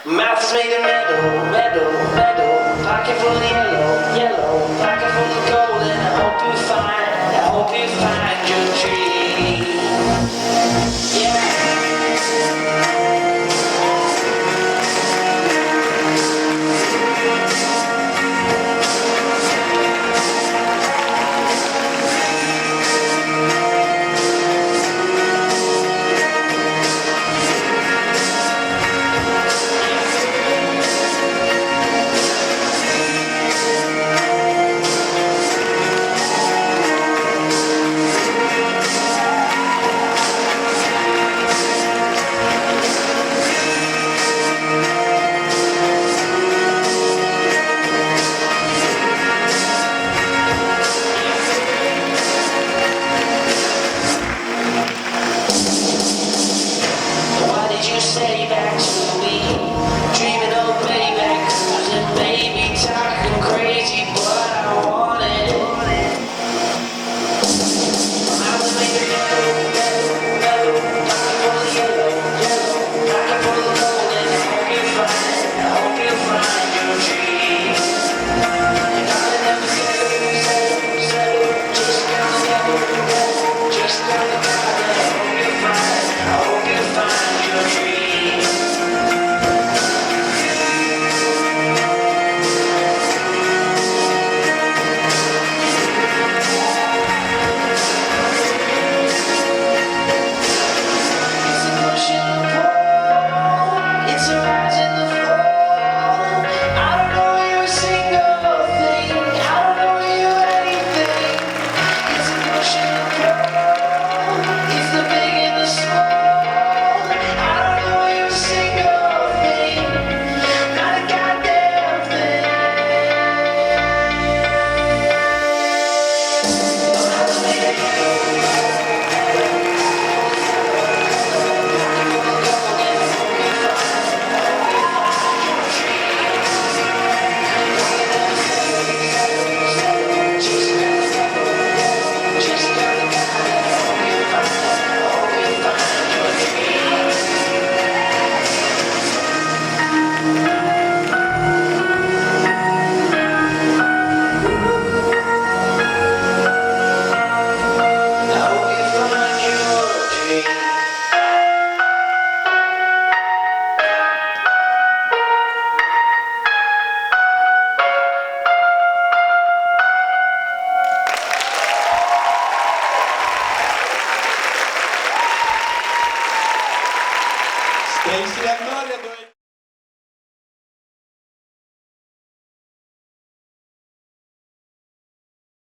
Mouth is made of metal, metal, metal. Pocket full of yellow, yellow. Pocket full of gold, and I hope you find your dream. Yeah. Why did you say back to me? Dreaming of payback, cruising, baby, talking crazy, but I want it. I was made of metal, metal, metal. Pocket full of yellow, yellow. Pocket full of gold, and I hope you find your dream. And I'll never settle, settle, settle. Just gonna never, never, just gonna I hope you find your dream. It's a push and a pull, it's a rise and a fall. I don't know you a single thing, I don't know you anything. It's a push and a pull, it's the big and the small. I don't know you a single thing, not a goddamn thing. I was made of Stacy Andoria.